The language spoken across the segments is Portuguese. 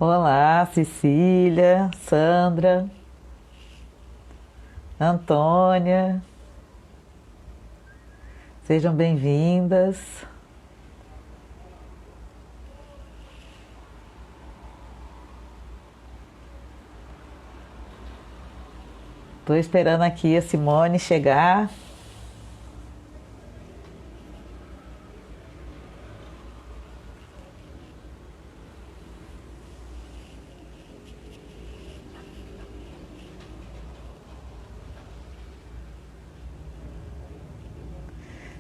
Olá, Cecília, Sandra, Antônia, sejam bem-vindas. Estou esperando aqui a Simone chegar.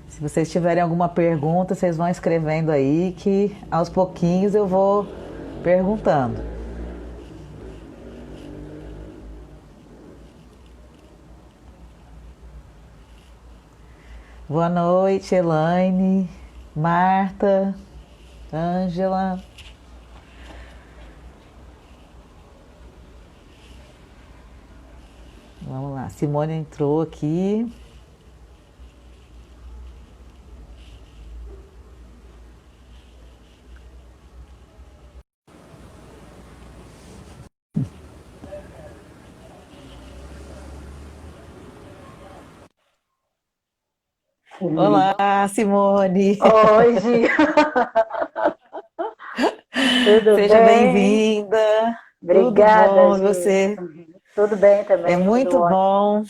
Se vocês tiverem alguma pergunta, vocês vão escrevendo aí que aos pouquinhos eu vou perguntando. Boa noite, Elaine, Marta, Ângela. Vamos lá, Simone entrou aqui. Olá, Simone. Oi, Gi. Tudo Seja bem? bem-vinda. Tudo Obrigada, bom, e Gi. você? Tudo bem É também, tudo muito ótimo. bom,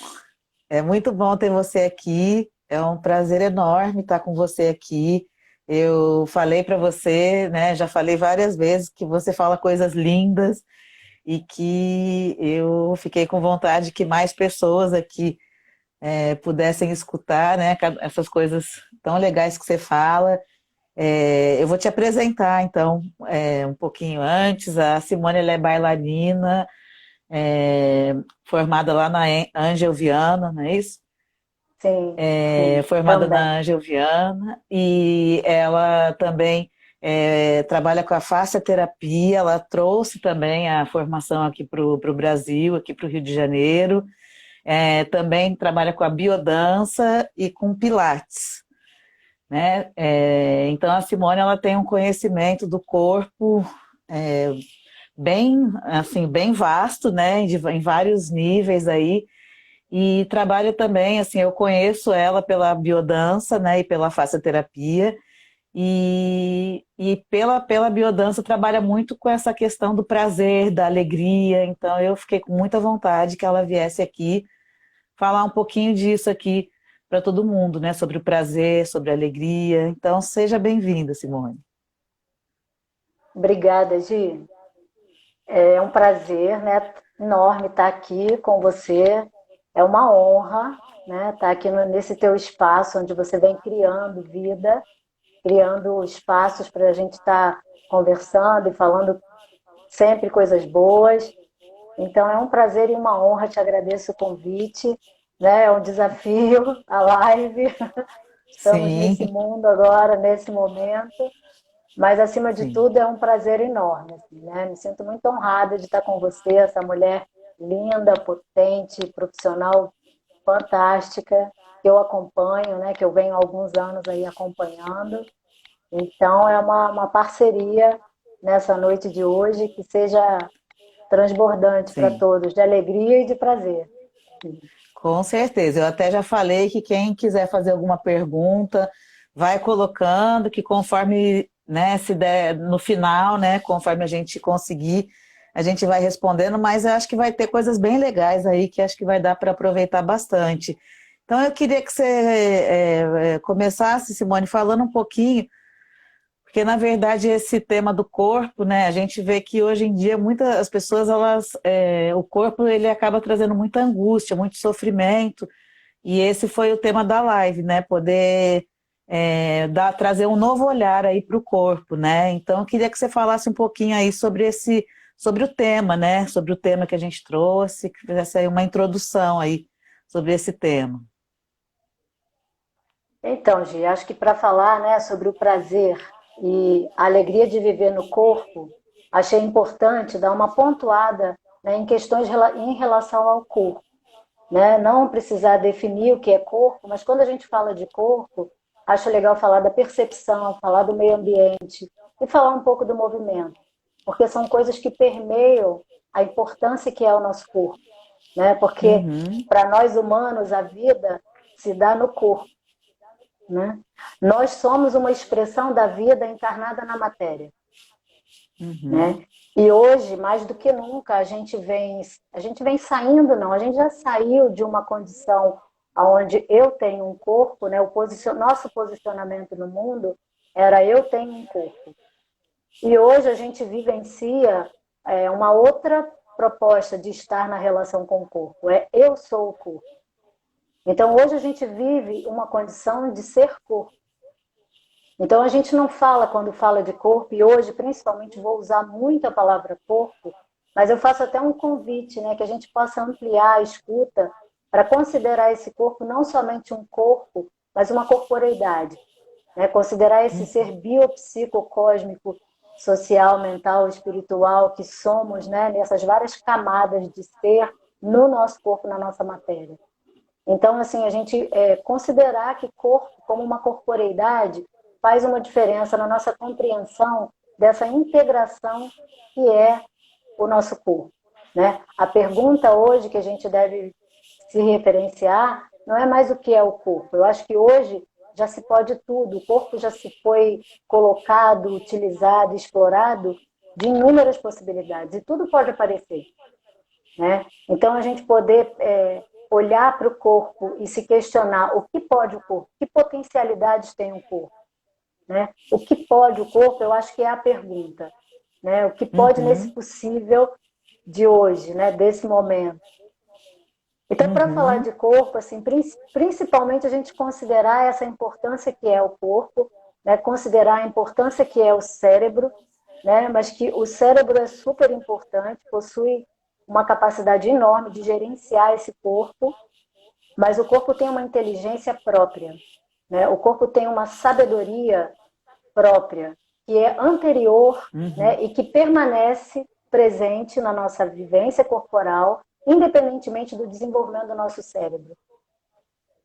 é muito bom ter você aqui. É um prazer enorme estar com você aqui. Eu falei para você, né? Já falei várias vezes que você fala coisas lindas e que eu fiquei com vontade que mais pessoas aqui pudessem escutar, né? Essas coisas tão legais que você fala. Eu vou te apresentar, então, um pouquinho antes. A Simone, ela é bailarina, é, formada lá na Angel Viana, não é isso? Sim, É sim, formada também. na Angel Viana e ela também trabalha com a fasciaterapia. Ela trouxe também a formação aqui para o Brasil, aqui para o Rio de Janeiro. Também trabalha com a biodança e com pilates, né? Então a Simone, ela tem um conhecimento do corpo é, bem assim, bem vasto, né? Em vários níveis aí. E trabalha também, assim, eu conheço ela pela biodança, né, e pela fascioterapia, e pela biodança trabalha muito com essa questão do prazer, da alegria. Então eu fiquei com muita vontade que ela viesse aqui falar um pouquinho disso aqui para todo mundo, né, sobre o prazer, sobre a alegria. Então seja bem-vinda, Simone. Obrigada, Gi. É um prazer, né, enorme estar aqui com você. É uma honra, né, estar aqui nesse teu espaço onde você vem criando vida, criando espaços para a gente estar conversando e falando sempre coisas boas. Então é um prazer e uma honra, te agradeço o convite, né? É um desafio a live. Estamos nesse Sim, mundo agora, nesse momento, mas acima de sim, tudo é um prazer enorme, assim, né? Me sinto muito honrada de estar com você, essa mulher linda, potente, profissional fantástica, que eu acompanho, né? Que eu venho há alguns anos aí acompanhando. Então é uma parceria nessa noite de hoje que seja transbordante para sim. todos, de alegria e de prazer. Com certeza. Eu até já falei que quem quiser fazer alguma pergunta, vai colocando, que conforme, né, se der no final, né, conforme a gente conseguir, a gente vai respondendo, mas eu acho que vai ter coisas bem legais aí que acho que vai dar para aproveitar bastante. Então eu queria que você começasse, Simone, falando um pouquinho, porque na verdade esse tema do corpo, né, a gente vê que hoje em dia muitas as pessoas, o corpo ele acaba trazendo muita angústia, muito sofrimento, e esse foi o tema da live, né, poder trazer um novo olhar aí para o corpo, né. Então eu queria que você falasse um pouquinho aí sobre o tema, né, sobre o tema que a gente trouxe, que fizesse aí uma introdução aí sobre esse tema. Então, Gi, acho que para falar, né, sobre o prazer e a alegria de viver no corpo, achei importante dar uma pontuada, né, em questões em relação ao corpo, né? Não precisar definir o que é corpo, mas quando a gente fala de corpo, acho legal falar da percepção, falar do meio ambiente e falar um pouco do movimento. porque são coisas que permeiam a importância que é o nosso corpo, né? Porque Uhum, para nós humanos a vida se dá no corpo, né? Nós somos uma expressão da vida encarnada na matéria, uhum, né? E hoje, mais do que nunca, a gente vem saindo, não, a gente já saiu de uma condição onde eu tenho um corpo, né? Nosso posicionamento no mundo era eu tenho um corpo. E hoje a gente vivencia uma outra proposta de estar na relação com o corpo, é eu sou o corpo. Então hoje a gente vive uma condição de ser corpo. Então a gente não fala quando fala de corpo, e hoje principalmente vou usar muito a palavra corpo, mas eu faço até um convite, né, que a gente possa ampliar a escuta para considerar esse corpo não somente um corpo, mas uma corporeidade, né? Considerar esse ser biopsicocósmico, social, mental, espiritual que somos, né, nessas várias camadas de ser no nosso corpo, na nossa matéria. Então, assim, a gente considerar que corpo como uma corporeidade faz uma diferença na nossa compreensão dessa integração que é o nosso corpo, né? A pergunta hoje que a gente deve se referenciar não é mais o que é o corpo. Eu acho que hoje já se pode tudo. O corpo já se foi colocado, utilizado, explorado de inúmeras possibilidades e tudo pode aparecer, né? Então a gente poder olhar para o corpo e se questionar o que pode o corpo, que potencialidades tem o corpo, né? O que pode o corpo, eu acho que é a pergunta, né? O que pode nesse uhum, possível de hoje, né? Desse momento. Então, para falar uhum, de corpo, assim, principalmente a gente considerar essa importância que é o corpo, né? Considerar a importância que é o cérebro, né? Mas que o cérebro é super importante, possui uma capacidade enorme de gerenciar esse corpo, mas o corpo tem uma inteligência própria, né? O corpo tem uma sabedoria própria, que é anterior, uhum. né, e que permanece presente na nossa vivência corporal, independentemente do desenvolvimento do nosso cérebro.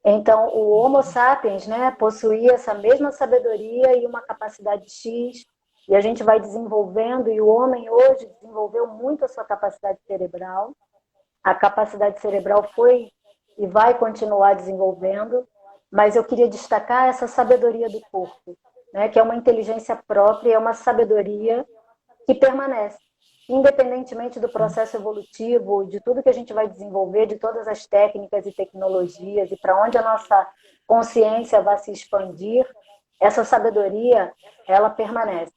Então, o Homo sapiens, né, possuía essa mesma sabedoria e uma capacidade X, e a gente vai desenvolvendo, e o homem hoje desenvolveu muito a sua capacidade cerebral. A capacidade cerebral foi e vai continuar desenvolvendo, mas eu queria destacar essa sabedoria do corpo, né, que é uma inteligência própria, é uma sabedoria que permanece, independentemente do processo evolutivo, de tudo que a gente vai desenvolver, de todas as técnicas e tecnologias, e para onde a nossa consciência vai se expandir, essa sabedoria, ela permanece,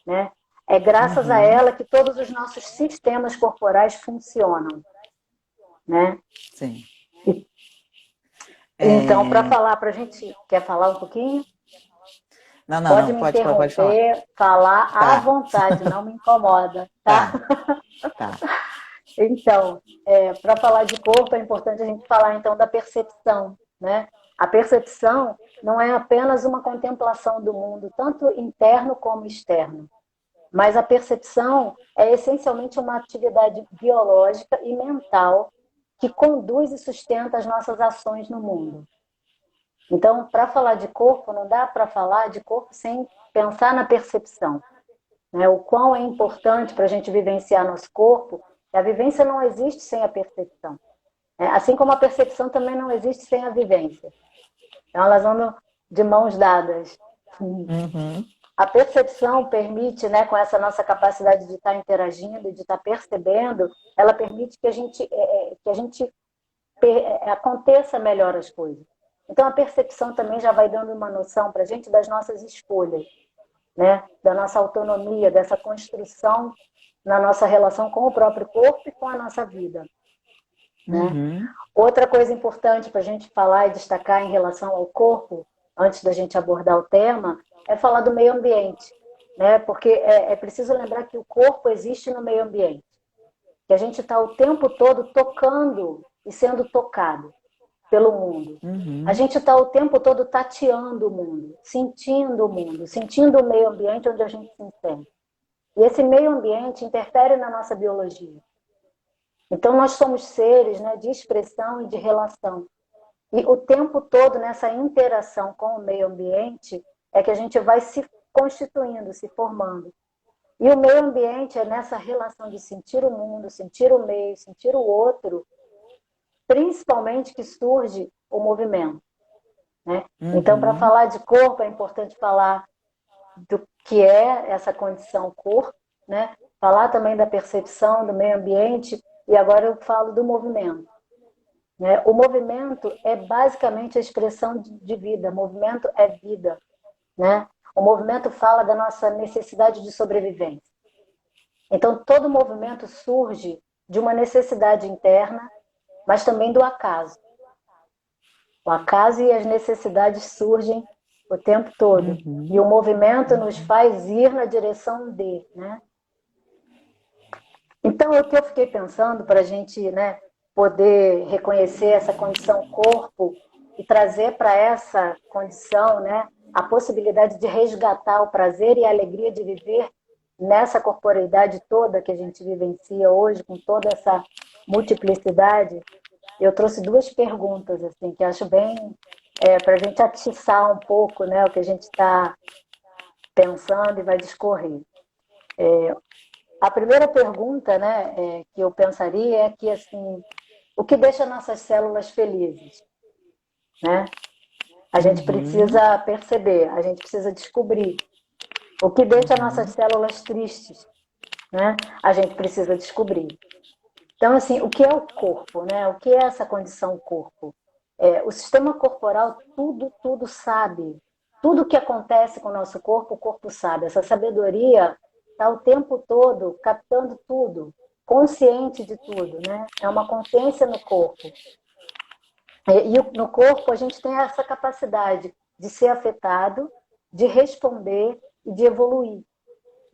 né? É graças a Uhum, ela que todos os nossos sistemas corporais funcionam, né? sim. Então, para É, falar, para a gente, quer falar um pouquinho? não, não, Pode não, me pode falar. interromper, falar à Tá, vontade, não me incomoda, tá? tá, tá. Então, para falar de corpo, é importante a gente falar então da percepção, né? A percepção não é apenas uma contemplação do mundo, tanto interno como externo, mas a percepção é essencialmente uma atividade biológica e mental que conduz e sustenta as nossas ações no mundo. Então, para falar de corpo, não dá para falar de corpo sem pensar na percepção, né? O quão é importante para a gente vivenciar nosso corpo, e a vivência não existe sem a percepção, né? Assim como a percepção também não existe sem a vivência. Então, elas andam de mãos dadas. Uhum, A percepção permite, né, com essa nossa capacidade de estar interagindo, de estar percebendo, ela permite que a gente aconteça melhor as coisas. Então, a percepção também já vai dando uma noção para a gente das nossas escolhas, né? Da nossa autonomia, dessa construção na nossa relação com o próprio corpo e com a nossa vida, né? uhum, Outra coisa importante para a gente falar e destacar em relação ao corpo, antes da gente abordar o tema, é falar do meio ambiente, né? Porque é preciso lembrar que o corpo existe no meio ambiente, que a gente está o tempo todo tocando e sendo tocado pelo mundo. A uhum, gente está o tempo todo tateando o mundo, sentindo o meio ambiente onde a gente se insere. E esse meio ambiente interfere na nossa biologia. Então, nós somos seres, né, de expressão e de relação. E o tempo todo nessa interação com o meio ambiente é que a gente vai se constituindo, se formando. E o meio ambiente é nessa relação de sentir o mundo, sentir o meio, sentir o outro, principalmente que surge o movimento, né? Então, para Uhum. falar de corpo, é importante falar do que é essa condição corpo, né? Falar também da percepção do meio ambiente, e agora eu falo do movimento, né? O movimento é basicamente a expressão de vida, movimento é vida, né? O movimento fala da nossa necessidade de sobrevivência. Então, todo movimento surge de uma necessidade interna, mas também do acaso. O acaso e as necessidades surgem o tempo todo. E Uhum. o movimento nos Uhum. faz ir na direção de, né? Então, o que eu fiquei pensando para a gente, né, poder reconhecer essa condição corpo e trazer para essa condição, né, a possibilidade de resgatar o prazer e a alegria de viver nessa corporeidade toda que a gente vivencia hoje, com toda essa multiplicidade, eu trouxe duas perguntas assim que eu acho bem para a gente atiçar um pouco, né, o que a gente está pensando e vai discorrer. A primeira pergunta, né, que eu pensaria é que assim, o que deixa nossas células felizes, né? A gente Uhum. precisa perceber, a gente precisa descobrir. O que deixa nossas Uhum. células tristes, né? A gente precisa descobrir. Então, assim, o que é o corpo, né? O que é essa condição corpo? O sistema corporal tudo sabe. Tudo que acontece com o nosso corpo, o corpo sabe. Essa sabedoria está o tempo todo captando tudo, consciente de tudo, né? É uma consciência no corpo. E no corpo a gente tem essa capacidade de ser afetado, de responder e de evoluir.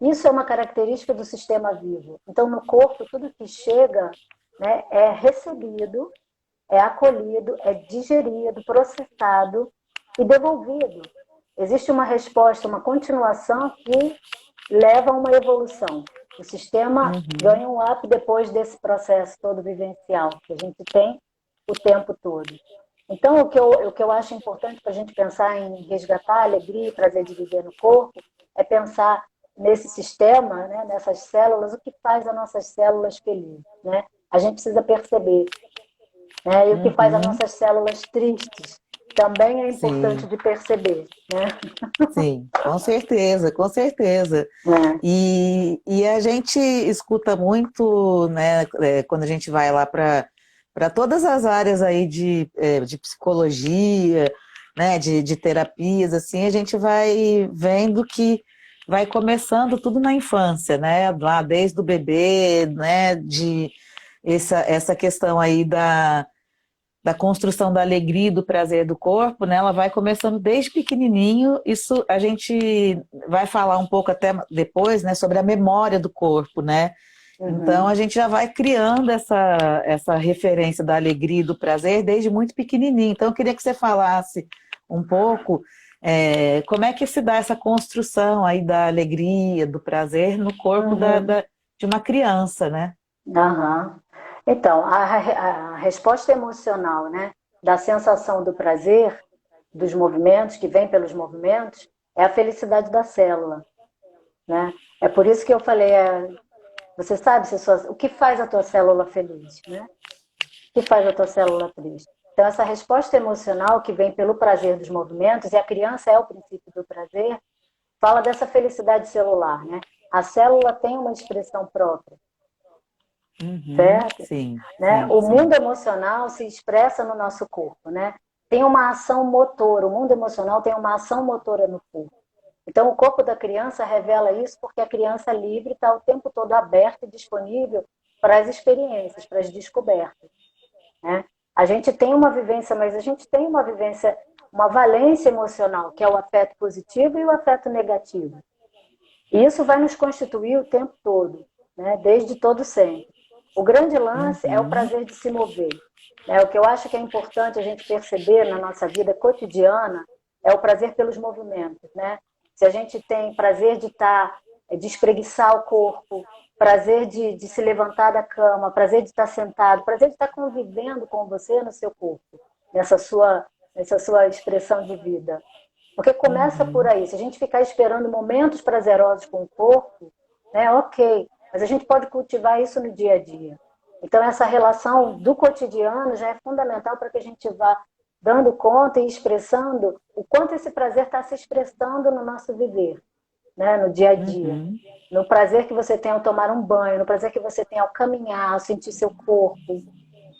Isso é uma característica do sistema vivo. Então, no corpo, tudo que chega, né, é recebido, é acolhido, é digerido, processado e devolvido. Existe uma resposta, uma continuação que leva a uma evolução. O sistema Uhum. ganha um up depois desse processo todo vivencial que a gente tem o tempo todo. Então, o que eu acho importante para a gente pensar em resgatar a alegria e prazer de viver no corpo é pensar nesse sistema, né, nessas células, o que faz as nossas células felizes. Né? A gente precisa perceber. Né? E o que faz as Uhum. nossas células tristes também é importante Sim, de perceber. Né? sim, com certeza, com certeza. É. E a gente escuta muito, né, quando a gente vai lá para todas as áreas aí de psicologia, né, de terapias, assim, a gente vai vendo que vai começando tudo na infância, né, lá desde o bebê, né, de essa questão aí da construção da alegria e do prazer do corpo, né? Ela vai começando desde pequenininho. Isso a gente vai falar um pouco até depois, né, sobre a memória do corpo, né? Então a Uhum. gente já vai criando essa referência da alegria e do prazer desde muito pequenininho. Então eu queria que você falasse um pouco como é que se dá essa construção aí da alegria, do prazer no corpo Uhum. de uma criança, né? Aham. Então, a resposta emocional, né, da sensação do prazer, dos movimentos, que vem pelos movimentos, é a felicidade da célula, né? É por isso que eu falei, você sabe se o que faz a tua célula feliz, né? O que faz a tua célula triste? Então, essa resposta emocional que vem pelo prazer dos movimentos, e a criança é o princípio do prazer, fala dessa felicidade celular, né? A célula tem uma expressão própria, Uhum, certo? sim, Né? sim, O mundo sim. emocional se expressa no nosso corpo, né? Tem uma ação motora, o mundo emocional tem uma ação motora no corpo. Então, o corpo da criança revela isso porque a criança livre está o tempo todo aberta e disponível para as experiências, para as descobertas. Né? A gente tem uma vivência, mas a gente tem uma vivência, uma valência emocional, que é o afeto positivo e o afeto negativo. E isso vai nos constituir o tempo todo, né? Desde todo sempre. O grande lance é o Uhum, prazer de se mover. Né? O que eu acho que é importante a gente perceber na nossa vida cotidiana é o prazer pelos movimentos. Né? Se a gente tem prazer de estar, de espreguiçar o corpo, prazer de se levantar da cama, prazer de estar sentado, prazer de estar convivendo com você no seu corpo, nessa sua expressão de vida. Porque começa por uhum, aí. Se a gente ficar esperando momentos prazerosos com o corpo, né? Ok, mas a gente pode cultivar isso no dia a dia. Então, essa relação do cotidiano já é fundamental para que a gente vá dando conta e expressando o quanto esse prazer está se expressando no nosso viver, né? No dia a dia. Uhum. No prazer que você tem ao tomar um banho, no prazer que você tem ao caminhar, ao sentir seu corpo.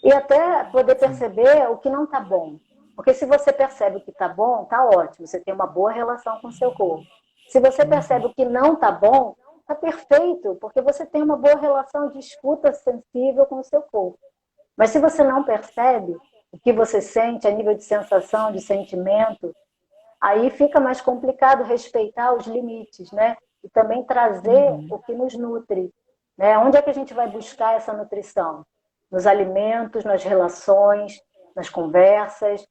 E até poder Sim. perceber o que não está bom. Porque se você percebe o que está bom, está ótimo, você tem uma boa relação com o seu corpo. Se você Uhum. percebe o que não está bom, está perfeito, porque você tem uma boa relação de escuta sensível com o seu corpo. Mas se você não percebe o que você sente a nível de sensação, de sentimento, aí fica mais complicado respeitar os limites, né? E também trazer Uhum. o que nos nutre, né? Onde é que a gente vai buscar essa nutrição? Nos alimentos, nas relações, nas conversas,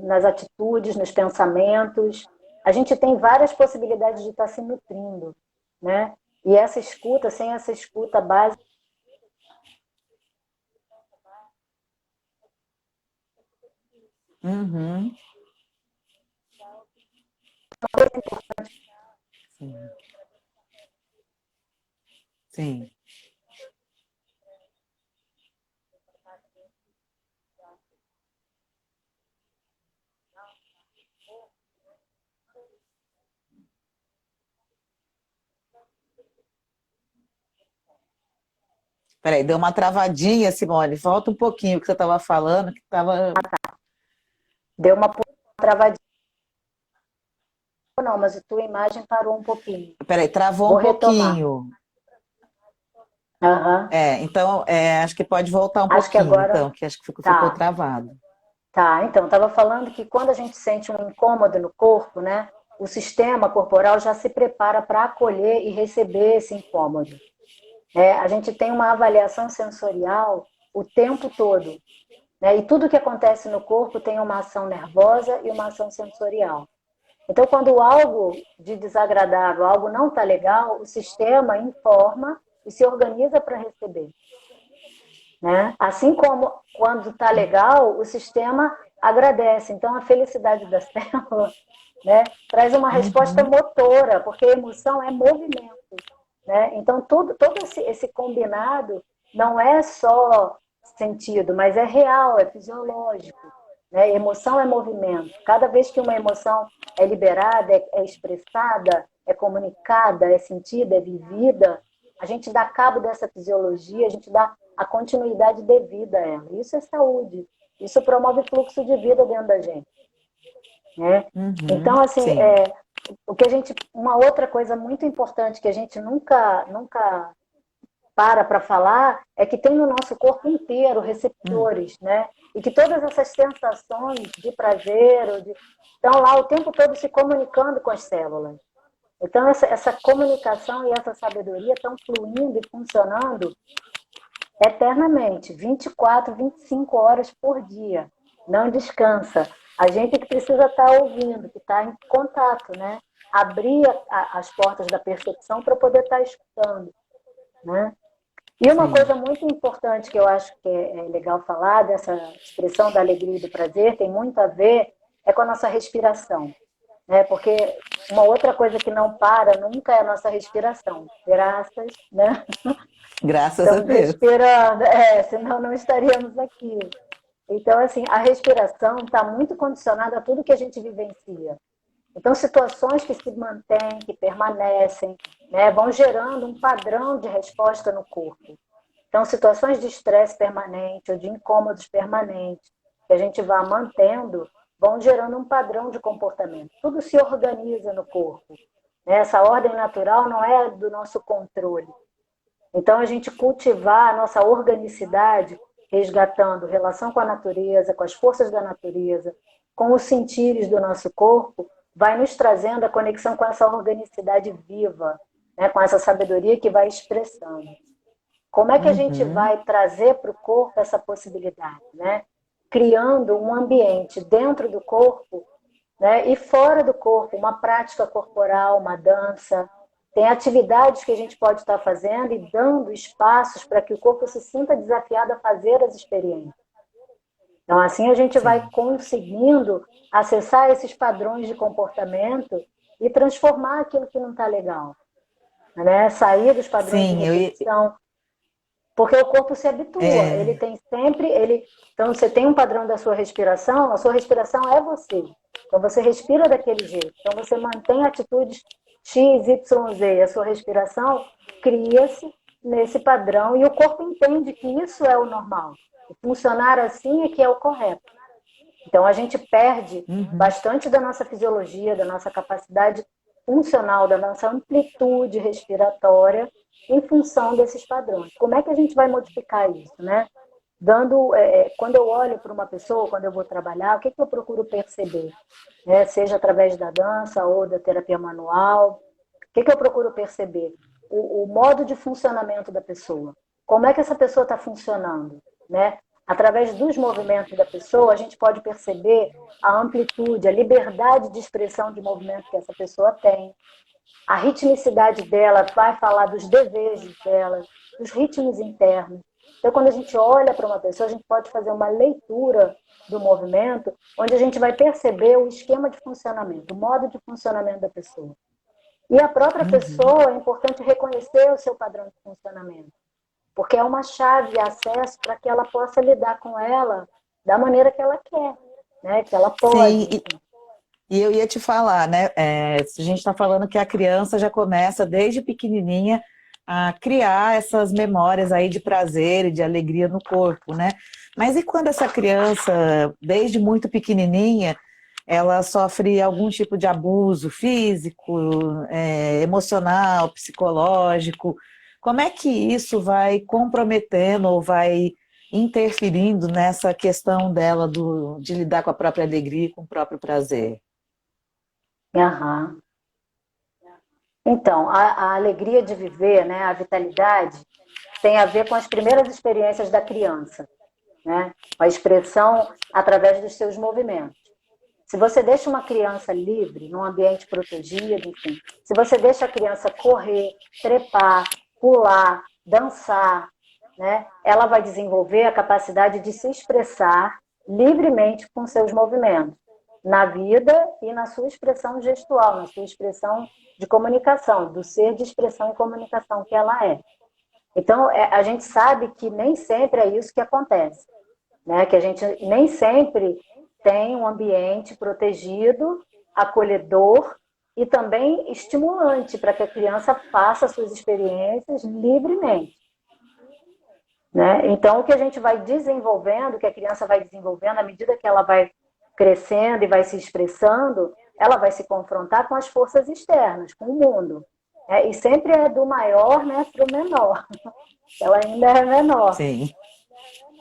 nas atitudes, nos pensamentos. A gente tem várias possibilidades de estar se nutrindo, né? E essa escuta, sem essa escuta básica, Uhum. Sim. Sim. Peraí, deu uma travadinha, Simone. Volta um pouquinho o que você estava falando, que estava. deu uma travadinha, não, mas a tua imagem parou um pouquinho. Peraí, travou um Vou retomar. pouquinho. Aham. Então, acho que pode voltar um Acho que pouquinho, agora então, que acho que ficou tá. travado. Tá, então, estava falando que quando a gente sente um incômodo no corpo, né, o sistema corporal já se prepara para acolher e receber esse incômodo. A gente tem uma avaliação sensorial o tempo todo, né, e tudo que acontece no corpo tem uma ação nervosa e uma ação sensorial. Então, quando algo de desagradável, algo não está legal, o sistema informa e se organiza para receber. Né? Assim como quando está legal, o sistema agradece. Então, a felicidade da célula, né, traz uma resposta Uhum. motora, porque a emoção é movimento. Né? Então, todo esse combinado não é só sentido, mas é real, é fisiológico. Né? Emoção é movimento. Cada vez que uma emoção é liberada, é expressada, é comunicada, é sentida, é vivida, a gente dá cabo dessa fisiologia, a gente dá a continuidade devida a ela. Isso é saúde. Isso promove fluxo de vida dentro da gente. Né? Uhum. Então, assim, Sim. o que a gente, uma outra coisa muito importante que a gente nunca para falar é que tem no nosso corpo inteiro Hum. receptores, né? E que todas essas sensações de prazer estão lá o tempo todo se comunicando com as células. Então, essa comunicação e essa sabedoria estão fluindo e funcionando eternamente, 24, 25 horas por dia. Não descansa. A gente que precisa estar ouvindo, que está em contato, né? Abrir as portas da percepção para poder estar escutando, né? E uma Sim. coisa muito importante que eu acho que é legal falar dessa expressão da alegria e do prazer, tem muito a ver com a nossa respiração. Né? Porque uma outra coisa que não para nunca é a nossa respiração. Graças, né? Graças a Estamos Deus. respirando, senão não estaríamos aqui. Então, assim, a respiração está muito condicionada a tudo que a gente vivencia. Então, situações que se mantêm, que permanecem, né, vão gerando um padrão de resposta no corpo. Então, situações de estresse permanente ou de incômodos permanentes, que a gente vai mantendo, vão gerando um padrão de comportamento. Tudo se organiza no corpo. Né? Essa ordem natural não é do nosso controle. Então, a gente cultivar a nossa organicidade, resgatando relação com a natureza, com as forças da natureza, com os sentires do nosso corpo, vai nos trazendo a conexão com essa organicidade viva, né? Com essa sabedoria que vai expressando. Como é que a gente Uhum. vai trazer para o corpo essa possibilidade? Né? Criando um ambiente dentro do corpo, né? E fora do corpo, uma prática corporal, uma dança. Tem atividades que a gente pode estar fazendo e dando espaços para que o corpo se sinta desafiado a fazer as experiências. Então, assim a gente vai Sim. conseguindo acessar esses padrões de comportamento e transformar aquilo que não está legal. né? Sair dos padrões de Sim, repetição, porque o corpo se habitua, ele é, tem sempre, então você tem um padrão da sua respiração, a sua respiração é você. Então você respira daquele jeito. Então você mantém atitudes X, Y, Z, a sua respiração cria-se nesse padrão e o corpo entende que isso é o normal. E funcionar assim é que é o correto. Então a gente perde uhum, bastante da nossa fisiologia, da nossa capacidade funcional, da nossa amplitude respiratória em função desses padrões. Como é que a gente vai modificar isso, né? Quando eu olho para uma pessoa, quando eu vou trabalhar, o que eu procuro perceber? Né? Seja através da dança ou da terapia manual, o que eu procuro perceber? O modo de funcionamento da pessoa. Como é que essa pessoa está funcionando? Né? Através dos movimentos da pessoa, a gente pode perceber a amplitude, a liberdade de expressão de movimento que essa pessoa tem. A ritmicidade dela vai falar dos desejos dela, dos ritmos internos. Então, quando a gente olha para uma pessoa, a gente pode fazer uma leitura do movimento, onde a gente vai perceber o esquema de funcionamento, o modo de funcionamento da pessoa. E a própria uhum. pessoa, é importante reconhecer o seu padrão de funcionamento, porque é uma chave de acesso para que ela possa lidar com ela da maneira que ela quer, né? Que ela pode, Sim, enfim. e eu ia te falar, né? A gente está falando que a criança já começa desde pequenininha a criar essas memórias aí de prazer e de alegria no corpo, né? Mas e quando essa criança, desde muito pequenininha, ela sofre algum tipo de abuso físico, emocional, psicológico? Como é que isso vai comprometendo ou vai interferindo nessa questão dela de lidar com a própria alegria e com o próprio prazer? Aham. Então, a alegria de viver, né, a vitalidade, tem a ver com as primeiras experiências da criança, né? A expressão através dos seus movimentos. Se você deixa uma criança livre, num ambiente protegido, enfim, se você deixa a criança correr, trepar, pular, dançar, né, ela vai desenvolver a capacidade de se expressar livremente com seus movimentos, na vida e na sua expressão gestual, na sua expressão de comunicação, do ser de expressão e comunicação que ela é. Então, a gente sabe que nem sempre é isso que acontece, né? Que a gente nem sempre tem um ambiente protegido, acolhedor e também estimulante para que a criança faça suas experiências livremente. Né? Então, o que a gente vai desenvolvendo, que a criança vai desenvolvendo, à medida que ela vai crescendo e vai se expressando, ela vai se confrontar com as forças externas, com o mundo. Né? E sempre é do maior, né, para o menor. Ela ainda é menor. Sim.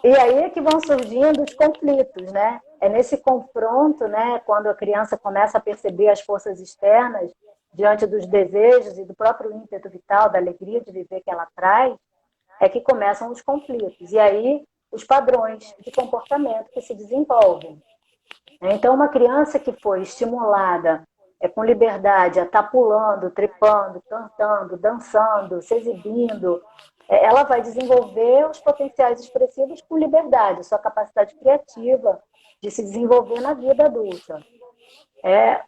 E aí é que vão surgindo os conflitos, né? É nesse confronto, né, quando a criança começa a perceber as forças externas diante dos desejos e do próprio ímpeto vital, da alegria de viver que ela traz, é que começam os conflitos. E aí os padrões de comportamento que se desenvolvem. Então, uma criança que foi estimulada com liberdade a estar pulando, trepando, cantando, dançando, se exibindo, ela vai desenvolver os potenciais expressivos com liberdade, sua capacidade criativa de se desenvolver na vida adulta.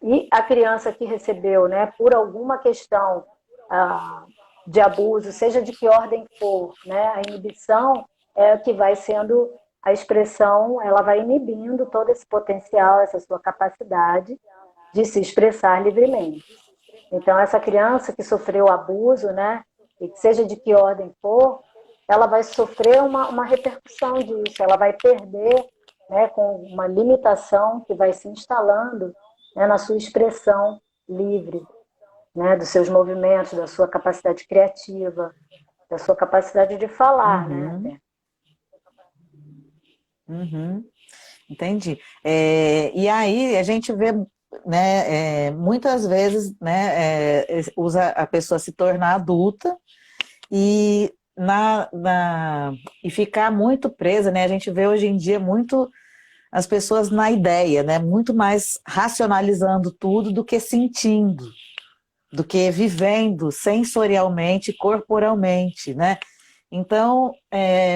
E a criança que recebeu, né, por alguma questão de abuso, seja de que ordem for, né, a inibição é que vai sendo a expressão, ela vai inibindo todo esse potencial, essa sua capacidade de se expressar livremente. Então, essa criança que sofreu abuso, né, e seja de que ordem for, ela vai sofrer uma repercussão disso, ela vai perder, né, com uma limitação que vai se instalando, né, na sua expressão livre, né, dos seus movimentos, da sua capacidade criativa, da sua capacidade de falar, né, Uhum, até. uhum, entendi. E aí a gente vê, né, muitas vezes, né, usa a pessoa se tornar adulta e e ficar muito presa, né? A gente vê hoje em dia muito as pessoas na ideia, né? Muito mais racionalizando tudo do que sentindo, do que vivendo sensorialmente, corporalmente, né? Então,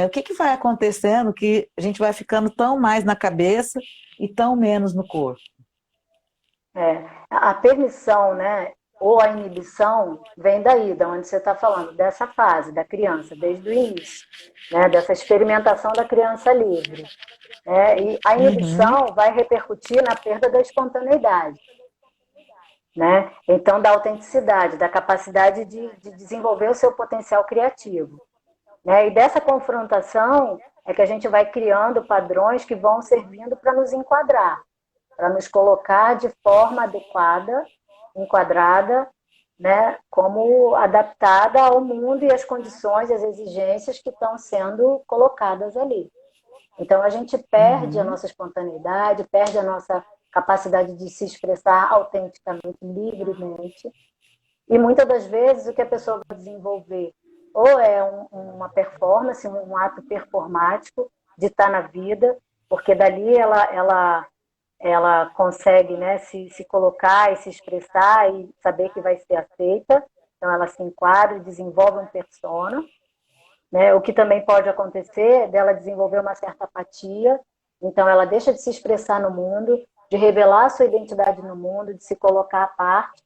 o que vai acontecendo que a gente vai ficando tão mais na cabeça e tão menos no corpo? A permissão, né, ou a inibição vem daí, da onde você está falando, dessa fase da criança, desde o início, né? Dessa experimentação da criança livre. E a Uhum, inibição vai repercutir na perda da espontaneidade, né? Então, da autenticidade, da capacidade de desenvolver o seu potencial criativo. Né? E dessa confrontação é que a gente vai criando padrões que vão servindo para nos enquadrar, para nos colocar de forma adequada, enquadrada, né? Como adaptada ao mundo e às condições, às exigências que estão sendo colocadas ali. Então, a gente perde a uhum, nossa espontaneidade, perde a nossa capacidade de se expressar autenticamente, livremente. E muitas das vezes o que a pessoa vai desenvolver ou é uma performance, um ato performático de estar na vida, porque dali ela consegue, né, se colocar e se expressar e saber que vai ser aceita. Então ela se enquadra e desenvolve um persona, né? O que também pode acontecer dela desenvolver uma certa apatia, então ela deixa de se expressar no mundo, de revelar a sua identidade no mundo, de se colocar à parte,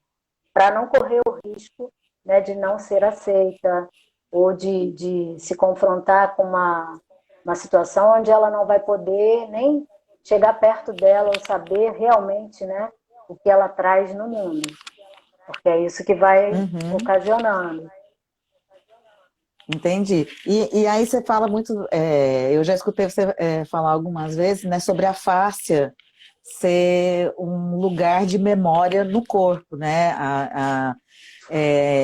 para não correr o risco, né, de não ser aceita ou de se confrontar com uma situação onde ela não vai poder nem chegar perto dela ou saber realmente, né, o que ela traz no mundo, porque é isso que vai uhum. ocasionando. Entendi. E aí você fala muito, eu já escutei você falar algumas vezes, né, sobre a fáscia ser um lugar de memória no corpo, né?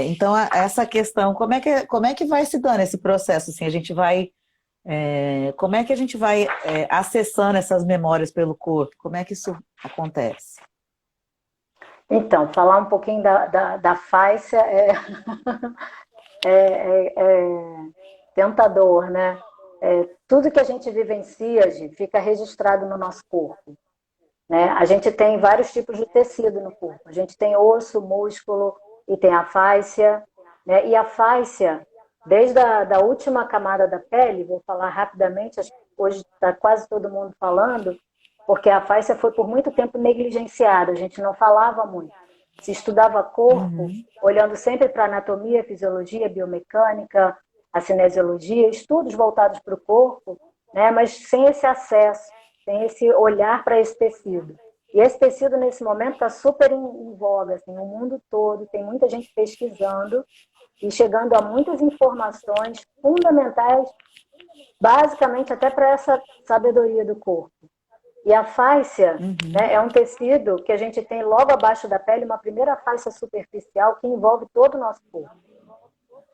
Então, essa questão, como é que vai se dando esse processo? Assim, a gente vai, como é que a gente vai acessando essas memórias pelo corpo? Como é que isso acontece? Então, falar um pouquinho da faixa é tentador, né? Tudo que a gente vivencia, Gi, fica registrado no nosso corpo. Né? A gente tem vários tipos de tecido no corpo. A gente tem osso, músculo e tem a fáscia. Né? E a fáscia, desde da última camada da pele, vou falar rapidamente, acho que hoje está quase todo mundo falando, porque a fáscia foi por muito tempo negligenciada, a gente não falava muito. Se estudava corpo, Uhum, olhando sempre para anatomia, fisiologia, biomecânica, a cinesiologia, estudos voltados para o corpo, né? Mas sem esse acesso, sem esse olhar para esse tecido. E esse tecido, nesse momento, está super em voga, assim, no mundo todo, tem muita gente pesquisando e chegando a muitas informações fundamentais, basicamente até para essa sabedoria do corpo. E a fáscia, uhum, né, é um tecido que a gente tem logo abaixo da pele, uma primeira faixa superficial que envolve todo o nosso corpo.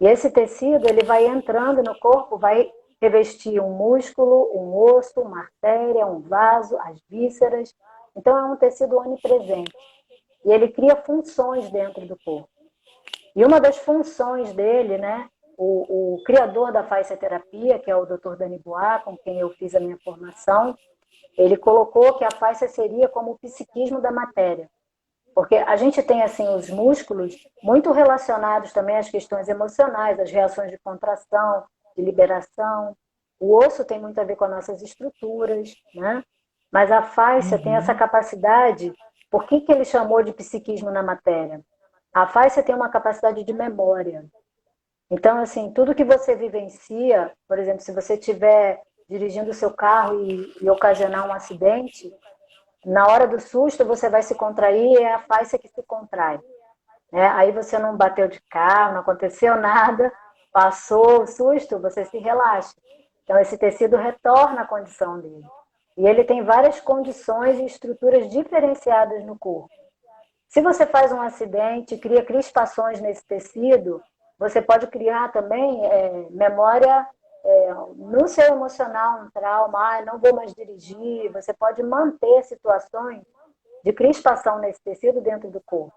E esse tecido, ele vai entrando no corpo, vai revestir um músculo, um osso, uma artéria, um vaso, as vísceras. Então, é um tecido onipresente. E ele cria funções dentro do corpo. E uma das funções dele, né, o criador da fasciaterapia, que é o Dr. Dani Bois, com quem eu fiz a minha formação, ele colocou que a fascia seria como o psiquismo da matéria. Porque a gente tem assim os músculos muito relacionados também às questões emocionais, às reações de contração, de liberação. O osso tem muito a ver com as nossas estruturas, né? Mas a fáscia tem essa uhum, capacidade. Por que ele chamou de psiquismo na matéria? A fáscia tem uma capacidade de memória. Então, assim, tudo que você vivencia, por exemplo, se você estiver dirigindo o seu carro e ocasionar um acidente, na hora do susto você vai se contrair, é a fáscia que se contrai. Né? Aí você não bateu de carro, não aconteceu nada, passou o susto, você se relaxa. Então esse tecido retorna à condição dele. E ele tem várias condições e estruturas diferenciadas no corpo. Se você faz um acidente, cria crispações nesse tecido, você pode criar também memória no seu emocional, um trauma, não vou mais dirigir. Você pode manter situações de crispação nesse tecido dentro do corpo,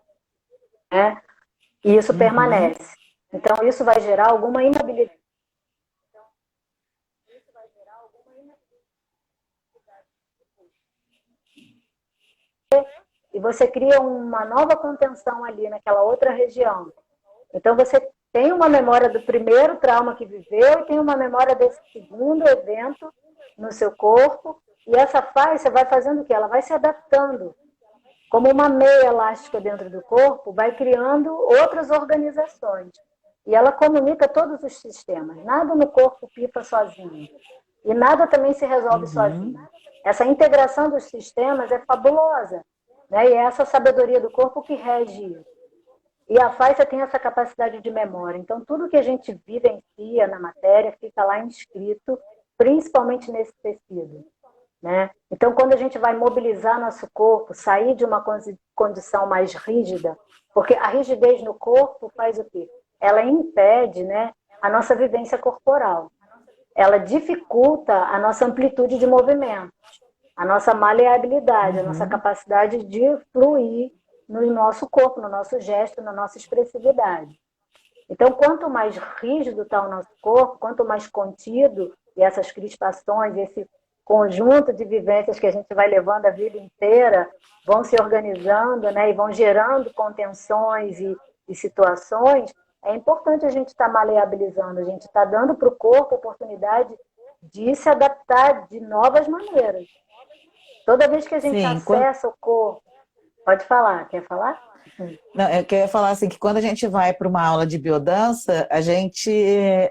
né? E isso uhum. permanece. Então, isso vai gerar alguma inabilidade. E você cria uma nova contenção ali naquela outra região. Então, você tem uma memória do primeiro trauma que viveu e tem uma memória desse segundo evento no seu corpo. E essa fase, você vai fazendo o quê? Ela vai se adaptando. como uma meia elástica dentro do corpo, vai criando outras organizações. E ela comunica todos os sistemas. Nada no corpo pifa sozinho. E nada também se resolve sozinho. Essa integração dos sistemas é fabulosa, né? E é essa sabedoria do corpo que rege isso. E a fascia tem essa capacidade de memória. Então, tudo que a gente vivencia na matéria fica lá inscrito, principalmente nesse tecido, né? Então, quando a gente vai mobilizar nosso corpo, sair de uma condição mais rígida, porque a rigidez no corpo faz o quê? Ela impede, né, a nossa vivência corporal. Ela dificulta a nossa amplitude de movimento, a nossa maleabilidade, a nossa capacidade de fluir no nosso corpo, no nosso gesto, na nossa expressividade. Então, quanto mais rígido está o nosso corpo, quanto mais contido, e essas crispações, esse conjunto de vivências que a gente vai levando a vida inteira, vão se organizando, né, e vão gerando contenções e situações, é importante a gente estar maleabilizando, a gente está dando para o corpo a oportunidade de se adaptar de novas maneiras. Toda vez que a gente Sim, acessa o corpo... Pode falar, quer falar? não, eu queria falar assim, que quando a gente vai para uma aula de biodança, a gente,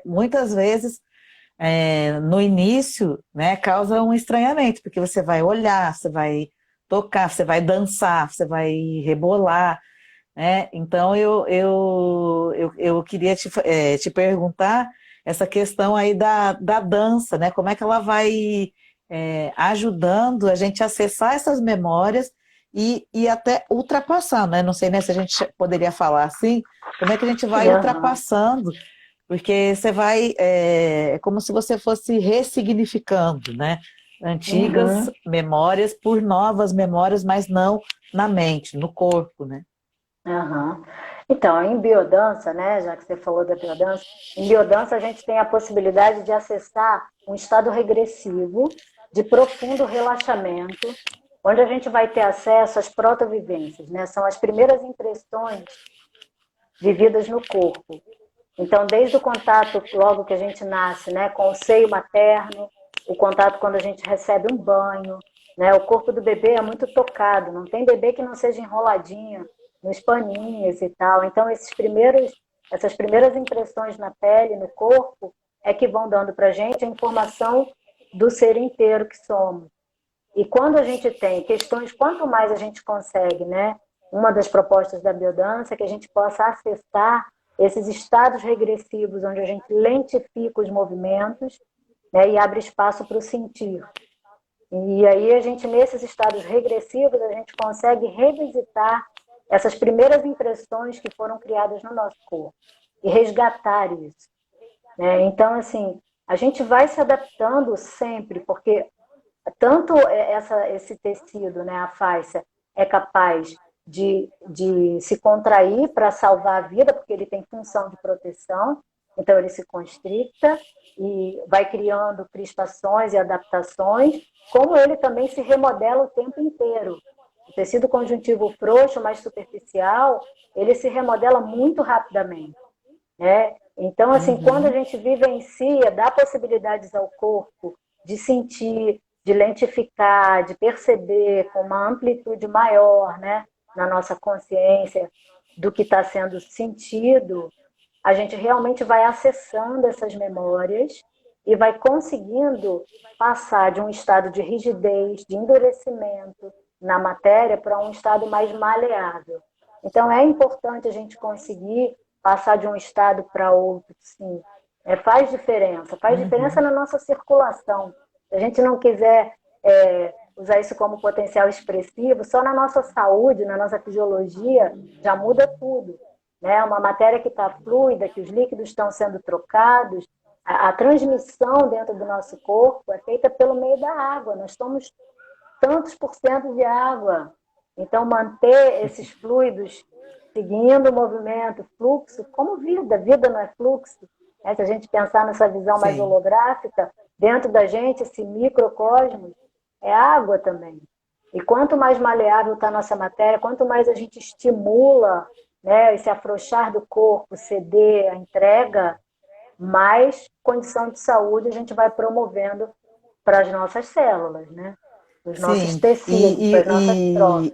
muitas vezes, no início, né, causa um estranhamento, porque você vai olhar, você vai tocar, você vai dançar, você vai rebolar, né? Então, eu queria te perguntar essa questão aí da dança, né? Como é que ela vai ajudando a gente a acessar essas memórias e até ultrapassar, né? Não sei, né, se a gente poderia falar assim, como é que a gente vai Uhum. ultrapassando, porque você vai, é como se você fosse ressignificando, né? Antigas Uhum. memórias por novas memórias, mas não na mente, no corpo, né? Uhum. Então, em biodança, né, já que você falou da biodança, em biodança a gente tem a possibilidade de acessar um estado regressivo de profundo relaxamento, onde a gente vai ter acesso às protovivências, né? São as primeiras impressões vividas no corpo. Então, desde o contato logo que a gente nasce, né, com o seio materno, o contato quando a gente recebe um banho, né, o corpo do bebê é muito tocado, não tem bebê que não seja enroladinho nos paninhos e tal. Então, essas primeiras impressões na pele, no corpo, é que vão dando para a gente a informação do ser inteiro que somos. E quando a gente tem questões, quanto mais a gente consegue, né? Uma das propostas da biodança é que a gente possa acessar esses estados regressivos, onde a gente lentifica os movimentos, né, e abre espaço para o sentir. E aí a gente, nesses estados regressivos, a gente consegue revisitar essas primeiras impressões que foram criadas no nosso corpo e resgatar isso, né? Então, assim, a gente vai se adaptando sempre, porque tanto esse tecido, né, a fascia, é capaz de se contrair para salvar a vida, porque ele tem função de proteção, então ele se constricta e vai criando crispações e adaptações, como ele também se remodela o tempo inteiro. O tecido conjuntivo frouxo, mais superficial, ele se remodela muito rapidamente, né? Então, assim, quando a Uhum. gente vivencia, dá possibilidades ao corpo de sentir, de lentificar, de perceber com uma amplitude maior, né, na nossa consciência do que está sendo sentido, a gente realmente vai acessando essas memórias e vai conseguindo passar de um estado de rigidez, de endurecimento na matéria para um estado mais maleável. Então, é importante a gente conseguir passar de um estado para outro, sim. Faz diferença Uhum. na nossa circulação. Se a gente não quiser usar isso como potencial expressivo, só na nossa saúde, na nossa fisiologia, já muda tudo, né? Uma matéria que está fluida, que os líquidos estão sendo trocados, a transmissão dentro do nosso corpo é feita pelo meio da água. Nós somos tantos por cento de água. Então, manter esses fluidos seguindo o movimento, fluxo, como vida. Vida não é fluxo. Né? Se a gente pensar nessa visão mais Sim. holográfica, dentro da gente, esse microcosmos é água também. E quanto mais maleável está a nossa matéria, quanto mais a gente estimula, né, esse afrouxar do corpo, ceder a entrega, mais condição de saúde a gente vai promovendo para as nossas células, né? os nossos Sim, tecidos, para as nossas trocas.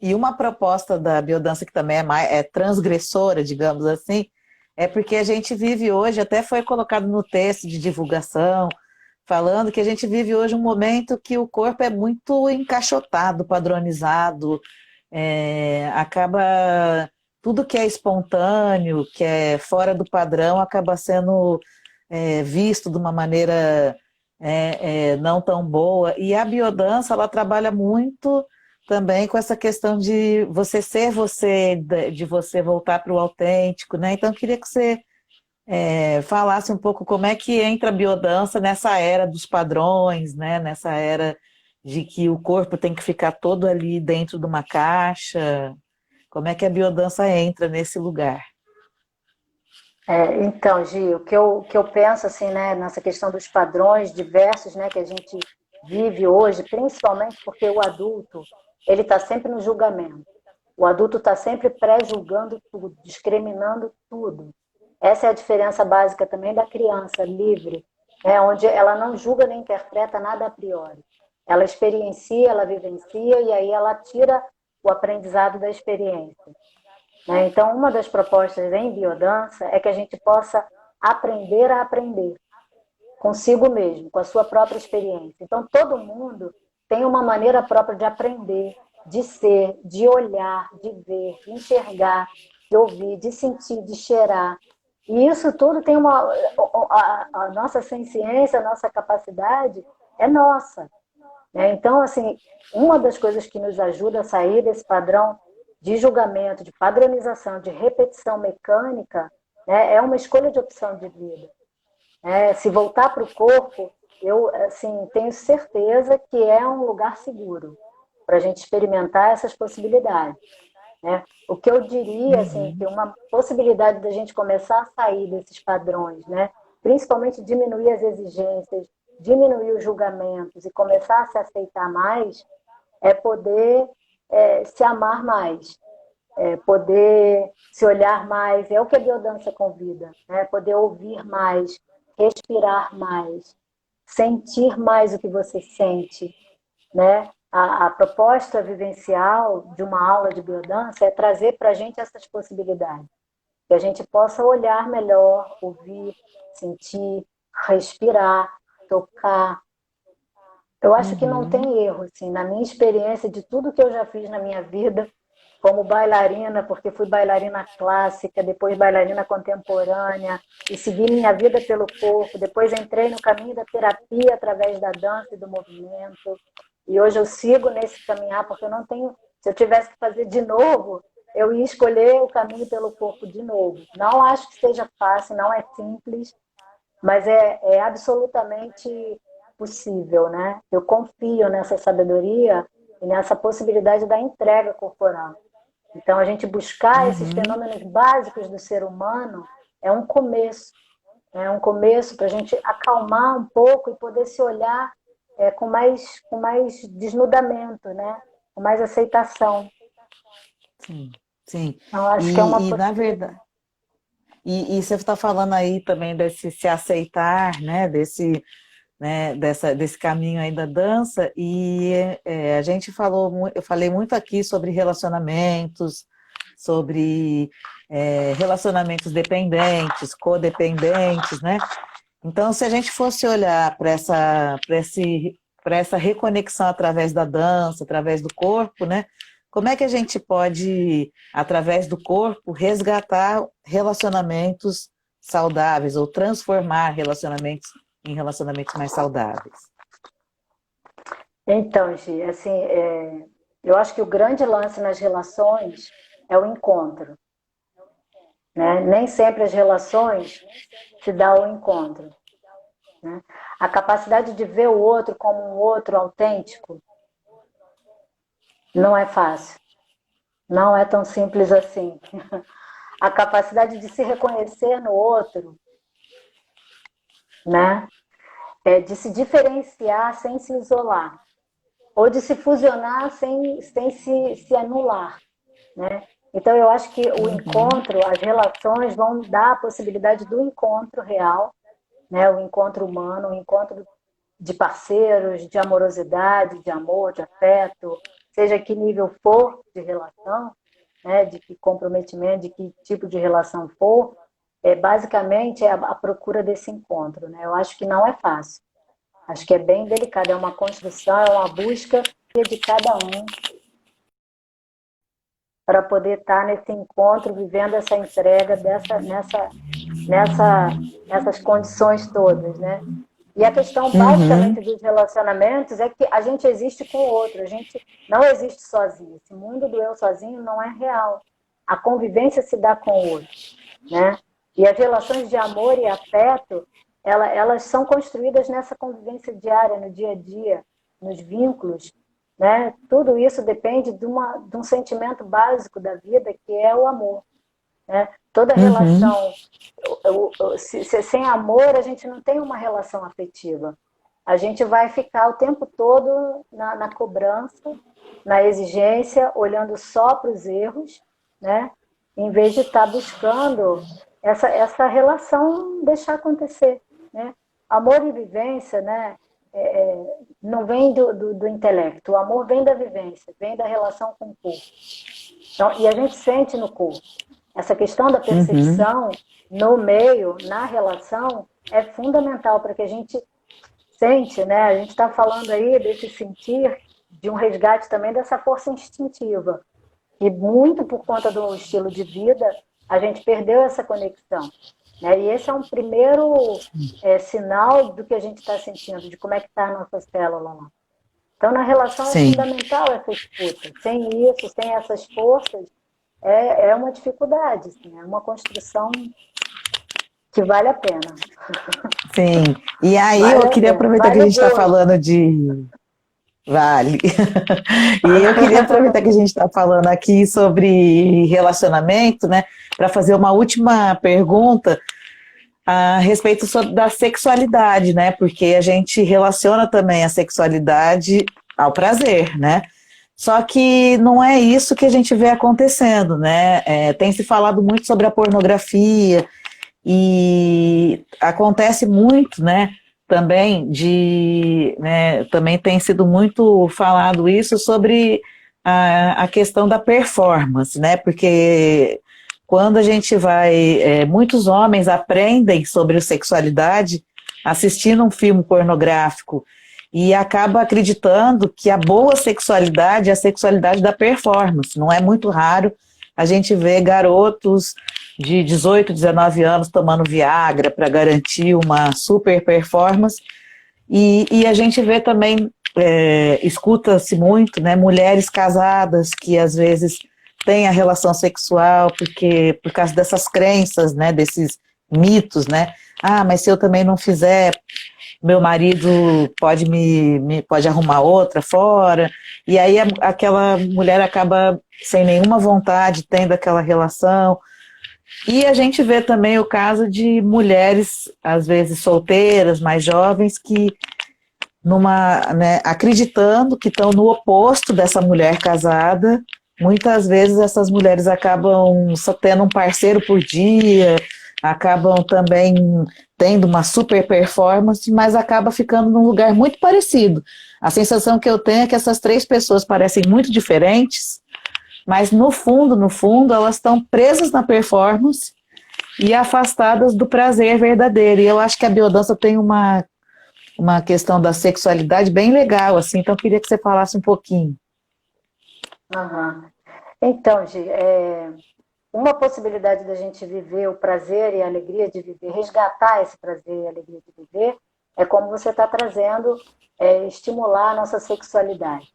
e uma proposta da biodança que também é transgressora, digamos assim, é porque a gente vive hoje, até foi colocado no texto de divulgação, falando que a gente vive hoje um momento que o corpo é muito encaixotado, padronizado, acaba tudo que é espontâneo, que é fora do padrão, acaba sendo visto de uma maneira não tão boa. E a biodança, ela trabalha muito também com essa questão de você ser você, de você voltar para o autêntico, né? Então, eu queria que você falasse um pouco como é que entra a biodança nessa era dos padrões, né? Nessa era de que o corpo tem que ficar todo ali dentro de uma caixa. Como é que a biodança entra nesse lugar? Então, Gi, o que eu penso assim, né, nessa questão dos padrões diversos, né, que a gente vive hoje, principalmente porque o adulto ele está sempre no julgamento. O adulto está sempre pré-julgando tudo, discriminando tudo. Essa é a diferença básica também da criança livre, né, onde ela não julga nem interpreta nada a priori. Ela experiencia, ela vivencia e aí ela tira o aprendizado da experiência. Né? Então, uma das propostas em biodança é que a gente possa aprender a aprender consigo mesmo, com a sua própria experiência. Então, todo mundo tem uma maneira própria de aprender, de ser, de olhar, de ver, de enxergar, de ouvir, de sentir, de cheirar. E isso tudo tem uma. A nossa ciência, a nossa capacidade é nossa. Né? Então, assim, uma das coisas que nos ajuda a sair desse padrão de julgamento, de padronização, de repetição mecânica, né, é uma escolha de opção de vida. Se voltar para o corpo, eu assim, tenho certeza que é um lugar seguro para a gente experimentar essas possibilidades. Né? O que eu diria, assim, que Uhum, uma possibilidade da gente começar a sair desses padrões, né? Principalmente diminuir as exigências, diminuir os julgamentos e começar a se aceitar mais, é poder se amar mais, poder se olhar mais, é o que a biodança convida, né? Poder ouvir mais, respirar mais, sentir mais o que você sente, né? A proposta vivencial de uma aula de biodança é trazer para a gente essas possibilidades, que a gente possa olhar melhor, ouvir, sentir, respirar, tocar. Eu acho que não uhum, tem erro, assim, na minha experiência de tudo que eu já fiz na minha vida, como bailarina, porque fui bailarina clássica, depois bailarina contemporânea, e segui minha vida pelo corpo, depois entrei no caminho da terapia através da dança e do movimento, e hoje eu sigo nesse caminhar, porque eu não tenho, se eu tivesse que fazer de novo, eu ia escolher o caminho pelo corpo de novo. Não acho que seja fácil, não é simples, mas é absolutamente possível, né? Eu confio nessa sabedoria e nessa possibilidade da entrega corporal. Então, a gente buscar esses uhum. fenômenos básicos do ser humano é um começo. É um começo para a gente acalmar um pouco e poder se olhar com mais desnudamento, né? Com mais aceitação. Sim, sim. Então, acho que é uma Na possibilidade. verdade, e você está falando aí também desse se aceitar, né? Desse caminho aí da dança, e a gente falou, eu falei muito aqui sobre relacionamentos, sobre relacionamentos dependentes, codependentes, né? Então, se a gente fosse olhar para essa reconexão através da dança, através do corpo, né? Como é que a gente pode, através do corpo, resgatar relacionamentos saudáveis ou transformar relacionamentos em relacionamentos mais saudáveis? Então, Gi, assim, eu acho que o grande lance nas relações é o encontro. Né? Nem sempre as relações se dá o encontro. Né? A capacidade de ver o outro como um outro autêntico não é fácil. Não é tão simples assim. A capacidade de se reconhecer no outro, né? De se diferenciar sem se isolar, ou de se fusionar sem se anular. Né? Então, eu acho que o Uhum, encontro, as relações vão dar a possibilidade do encontro real, né? O encontro humano, o encontro de parceiros, de amorosidade, de amor, de afeto, seja que nível for de relação, né, de que comprometimento, de que tipo de relação for, basicamente é a procura desse encontro, né? Eu acho que não é fácil. Acho que é bem delicado, é uma construção, é uma busca de cada um para poder estar nesse encontro, vivendo essa entrega nessas condições todas, né? E a questão Uhum, basicamente dos relacionamentos é que a gente existe com o outro, a gente não existe sozinho. Esse mundo do eu sozinho não é real. A convivência se dá com o outro, né? E as relações de amor e afeto, elas são construídas nessa convivência diária, no dia a dia, nos vínculos, né? Tudo isso depende de um sentimento básico da vida, que é o amor, né? Toda uhum, relação, sem amor, a gente não tem uma relação afetiva. A gente vai ficar o tempo todo na cobrança, na exigência, olhando só para os erros, né? Em vez de estar buscando essa relação deixar acontecer, né? Amor e vivência, né? Não vem do intelecto, o amor vem da vivência, vem da relação com o corpo. Então, e a gente sente no corpo. Essa questão da uhum. percepção no meio, na relação, é fundamental para que a gente sente, né? A gente está falando aí desse sentir, de um resgate também dessa força instintiva. E muito por conta do estilo de vida, a gente perdeu essa conexão. Né? E esse é um primeiro sinal do que a gente está sentindo, de como é que está a nossa célula lá. Então, na relação é Sim. fundamental essa escuta. Sem isso, sem essas forças, é uma dificuldade, assim, é uma construção que vale a pena. Sim. E aí Vale eu a queria pena. aproveitar que a Vale o gente está gosto. falando de. Vale. E eu queria aproveitar que a gente está falando aqui sobre relacionamento, né, para fazer uma última pergunta a respeito da sexualidade, né? Porque a gente relaciona também a sexualidade ao prazer, né? Só que não é isso que a gente vê acontecendo, né? Tem se falado muito sobre a pornografia, e acontece muito, né? Também tem sido muito falado isso sobre a questão da performance, né? Porque quando a gente muitos homens aprendem sobre sexualidade assistindo um filme pornográfico e acaba acreditando que a boa sexualidade é a sexualidade da performance. Não é muito raro a gente ver garotos de 18, 19 anos tomando Viagra para garantir uma super performance. E a gente vê também, escuta-se muito, né, mulheres casadas que às vezes têm a relação sexual por causa dessas crenças, né, desses mitos, né? Ah, mas se eu também não fizer, meu marido pode arrumar outra fora. E aí aquela mulher acaba sem nenhuma vontade tendo aquela relação. E a gente vê também o caso de mulheres, às vezes solteiras, mais jovens, que acreditando que estão no oposto dessa mulher casada, muitas vezes essas mulheres acabam só tendo um parceiro por dia, acabam também tendo uma super performance, mas acaba ficando num lugar muito parecido. A sensação que eu tenho é que essas três pessoas parecem muito diferentes, mas no fundo, elas estão presas na performance e afastadas do prazer verdadeiro. E eu acho que a biodança tem uma questão da sexualidade bem legal, assim, então eu queria que você falasse um pouquinho. Uhum. Então, Gi, uma possibilidade da gente viver o prazer e a alegria de viver, resgatar esse prazer e a alegria de viver, é como você está trazendo, estimular a nossa sexualidade.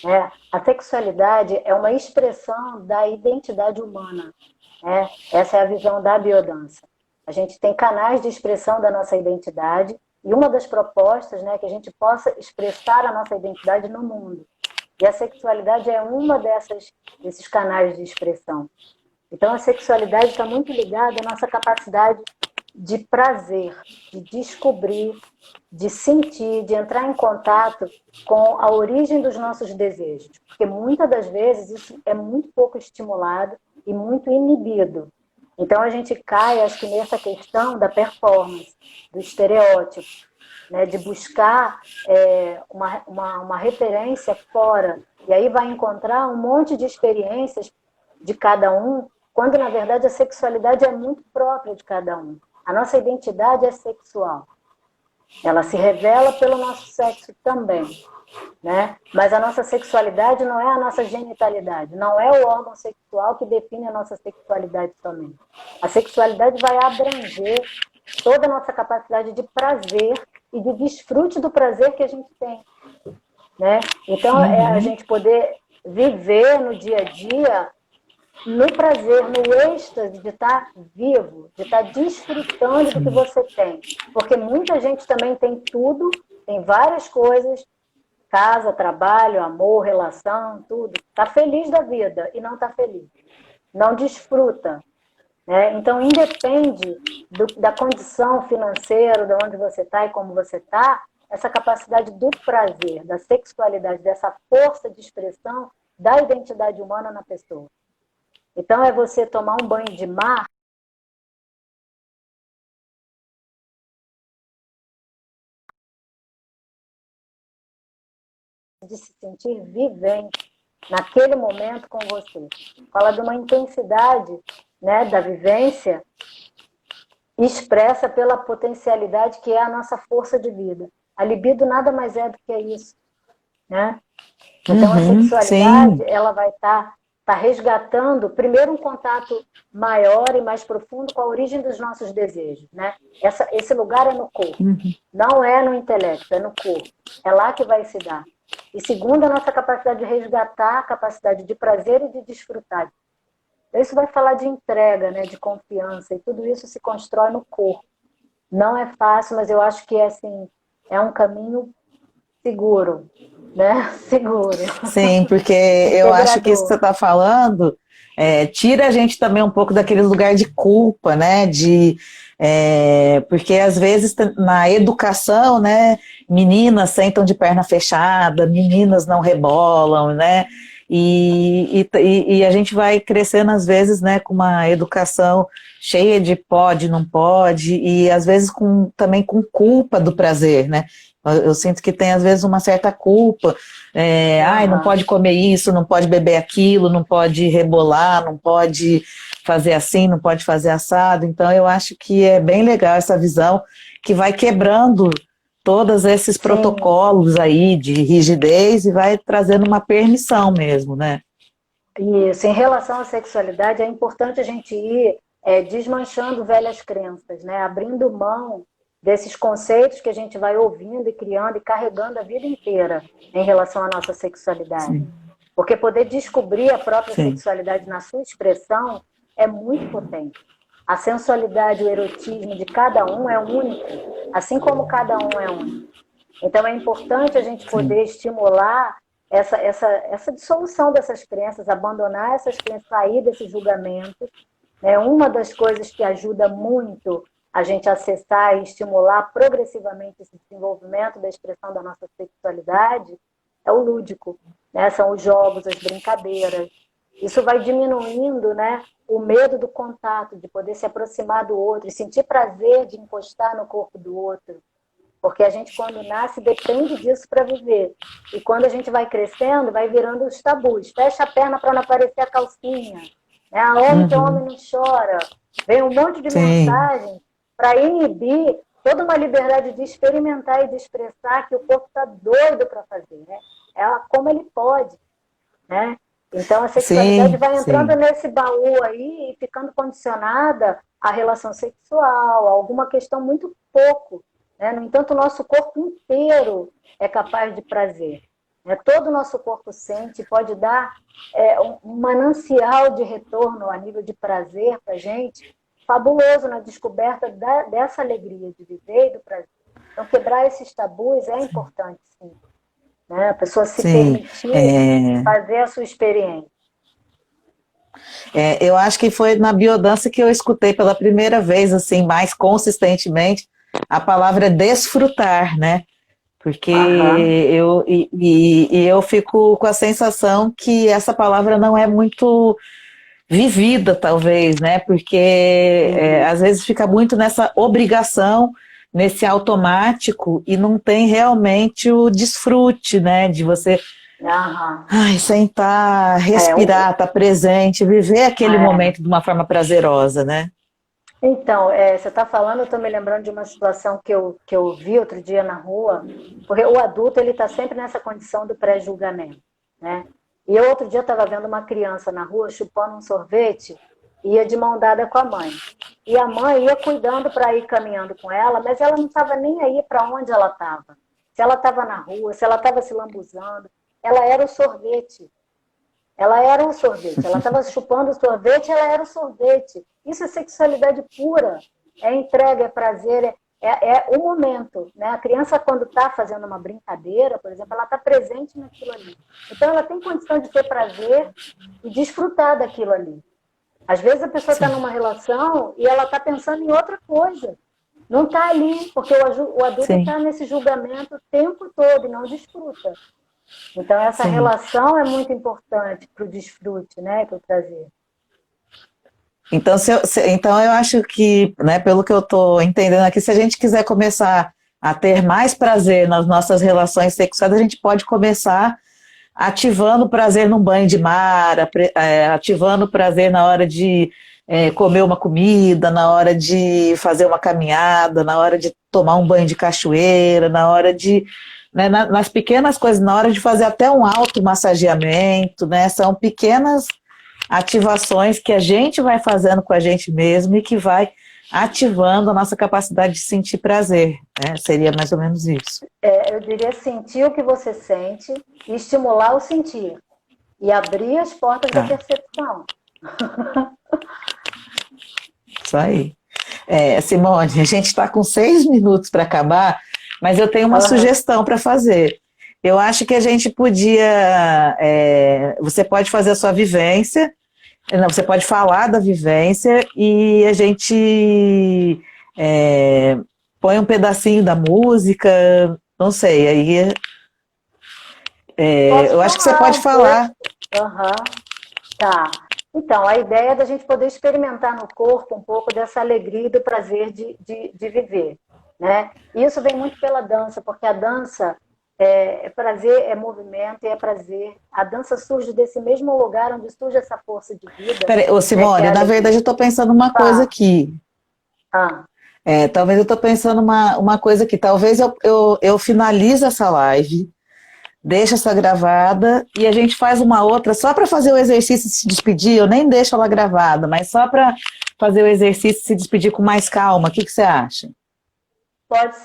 Né? A sexualidade é uma expressão da identidade humana. Né? Essa é a visão da biodança. A gente tem canais de expressão da nossa identidade e uma das propostas, né, é que a gente possa expressar a nossa identidade no mundo. E a sexualidade é uma desses canais de expressão. Então, a sexualidade está muito ligada à nossa capacidade de prazer, de descobrir, de sentir, de entrar em contato com a origem dos nossos desejos. Porque muitas das vezes isso é muito pouco estimulado e muito inibido. Então a gente cai, acho que nessa questão da performance, do estereótipo. né, de buscar uma referência fora, e aí vai encontrar um monte de experiências de cada um, quando na verdade a sexualidade é muito própria de cada um. A nossa identidade é sexual. Ela se revela pelo nosso sexo também, né? Mas a nossa sexualidade não é a nossa genitalidade, não é o órgão sexual que define a nossa sexualidade somente. A sexualidade vai abranger toda a nossa capacidade de prazer e de desfrute do prazer que a gente tem, né? Então, é a gente poder viver no dia a dia no prazer, no êxtase de estar vivo, de estar desfrutando do que você tem. Porque muita gente também tem tudo, tem várias coisas, casa, trabalho, amor, relação, tudo. Está feliz da vida e não está feliz. Não desfruta. Né? Então, independe da condição financeira, de onde você está e como você está, essa capacidade do prazer, da sexualidade, dessa força de expressão da identidade humana na pessoa. Então, é você tomar um banho de mar de se sentir vivente naquele momento com você. Fala de uma intensidade, né, da vivência expressa pela potencialidade que é a nossa força de vida. A libido nada mais é do que isso, né? Então a sexualidade, ela vai estar resgatando, primeiro, um contato maior e mais profundo com a origem dos nossos desejos, né? Esse lugar é no corpo, não é no intelecto, é no corpo. É lá que vai se dar. E segundo, a nossa capacidade de resgatar, a capacidade de prazer e de desfrutar. Isso vai falar de entrega, né, de confiança, e tudo isso se constrói no corpo. Não é fácil, mas eu acho que assim, é um caminho seguro, né? Seguro. Sim, porque eu acho que isso que você está falando tira a gente também um pouco daquele lugar de culpa, né? Porque às vezes na educação, né, meninas sentam de perna fechada, meninas não rebolam, né? E a gente vai crescendo às vezes, né, com uma educação cheia de pode, não pode, e às vezes também com culpa do prazer, né? Eu sinto que tem às vezes uma certa culpa, ai, não pode comer isso, não pode beber aquilo, não pode rebolar, não pode fazer assim, não pode fazer assado. Então eu acho que é bem legal essa visão que vai quebrando todos esses protocolos aí de rigidez e vai trazendo uma permissão mesmo, né? Isso, em relação à sexualidade, é importante a gente ir desmanchando velhas crenças, né? Abrindo mão desses conceitos que a gente vai ouvindo e criando e carregando a vida inteira em relação à nossa sexualidade. Sim. Porque poder descobrir a própria sexualidade na sua expressão é muito potente. A sensualidade, o erotismo de cada um é único, assim como cada um é único. Então é importante a gente poder estimular essa dissolução dessas crenças, abandonar essas crenças, sair desses julgamentos. Uma das coisas que ajuda muito a gente acessar e estimular progressivamente esse desenvolvimento da expressão da nossa sexualidade é o lúdico, né? São os jogos, as brincadeiras. Isso vai diminuindo, né, o medo do contato, de poder se aproximar do outro e sentir prazer de encostar no corpo do outro. Porque a gente, quando nasce, depende disso para viver. E quando a gente vai crescendo, vai virando os tabus. Fecha a perna para não aparecer a calcinha. Né? A homem que homem não chora. Vem um monte de mensagens para inibir toda uma liberdade de experimentar e de expressar que o corpo está doido para fazer. Né? É como ele pode. Né? Então a sexualidade vai entrando nesse baú aí e ficando condicionada à relação sexual, a alguma questão muito pouco. Né? No entanto, o nosso corpo inteiro é capaz de prazer. Né? Todo o nosso corpo sente, pode dar um manancial de retorno a nível de prazer para a gente, fabuloso na descoberta dessa alegria de viver e do prazer. Então, quebrar esses tabus é importante, sim. Né? A pessoa se permitir fazer a sua experiência. Eu acho que foi na biodança que eu escutei pela primeira vez, assim, mais consistentemente, a palavra desfrutar, né? Porque eu fico com a sensação que essa palavra não é muito vivida, talvez, né? Porque às vezes fica muito nessa obrigação, nesse automático e não tem realmente o desfrute, né? De você sentar, respirar, estar presente, viver aquele momento de uma forma prazerosa, né? Então, você está falando, eu estou me lembrando de uma situação que eu vi outro dia na rua, porque o adulto ele está sempre nessa condição do pré-julgamento, né? E eu outro dia estava vendo uma criança na rua chupando um sorvete, ia de mão dada com a mãe. E a mãe ia cuidando para ir caminhando com ela, mas ela não estava nem aí para onde ela estava. Se ela estava na rua, se ela estava se lambuzando, ela era o sorvete. Ela era o sorvete. Ela estava chupando o sorvete, ela era o sorvete. Isso é sexualidade pura. É entrega, é prazer, é o momento. Né? A criança, quando está fazendo uma brincadeira, por exemplo, ela está presente naquilo ali. Então, ela tem condição de ter prazer e desfrutar daquilo ali. Às vezes, a pessoa está numa relação e ela está pensando em outra coisa. Não está ali, porque o adulto está nesse julgamento o tempo todo e não desfruta. Então, essa relação é muito importante para o desfrute, né, para o prazer. Então, eu acho que, né, pelo que eu estou entendendo aqui, se a gente quiser começar a ter mais prazer nas nossas relações sexuais, a gente pode começar ativando o prazer num banho de mar, ativando o prazer na hora de comer uma comida, na hora de fazer uma caminhada, na hora de tomar um banho de cachoeira, na hora de... Né, nas pequenas coisas, na hora de fazer até um automassageamento, né, são pequenas ativações que a gente vai fazendo com a gente mesmo e que vai ativando a nossa capacidade de sentir prazer, né? Seria mais ou menos isso. Eu diria sentir o que você sente e estimular o sentir. E abrir as portas da percepção. Isso aí. Simone, a gente está com 6 minutos para acabar, mas eu tenho uma sugestão para fazer. Eu acho que a gente podia... você pode fazer a sua vivência, você pode falar da vivência e a gente põe um pedacinho da música, não sei, aí... eu acho que você pode falar. Tá. Então, a ideia é da gente poder experimentar no corpo um pouco dessa alegria e do prazer de viver, né? Isso vem muito pela dança, porque a dança é prazer, é movimento e é prazer. A dança surge desse mesmo lugar onde surge essa força de vida. Peraí, Simone, na verdade eu estou pensando uma coisa aqui. Talvez eu estou pensando uma coisa aqui. Talvez eu finalize essa live, deixo essa gravada e a gente faz uma outra só para fazer o exercício e se despedir. Eu nem deixo ela gravada, mas só para fazer o exercício e se despedir com mais calma. O que você acha? Pode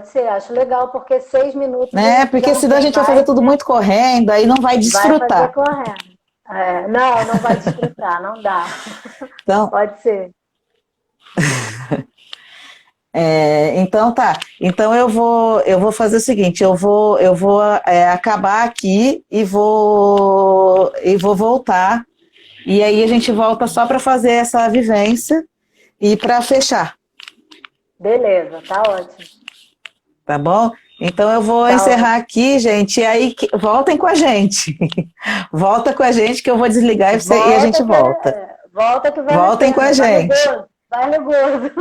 ser. Acho legal, porque 6 minutos... Porque senão a gente vai fazer tudo muito correndo, aí não vai desfrutar. Vai fazer correndo. Não vai desfrutar, não dá. Então, pode ser. Então tá. Então eu vou fazer o seguinte, eu vou acabar aqui e vou voltar. E aí a gente volta só para fazer essa vivência e para fechar. Beleza, tá ótimo. Tá bom? Então eu vou encerrar aqui, gente, e aí voltem com a gente. Volta com a gente que eu vou desligar e a gente volta. Volta que vai. Voltem com a gente. Vai no gozo.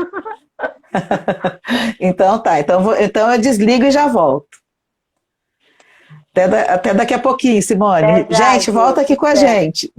Então tá, então eu desligo e já volto. Até daqui a pouquinho, Simone. Gente, volta aqui com a gente.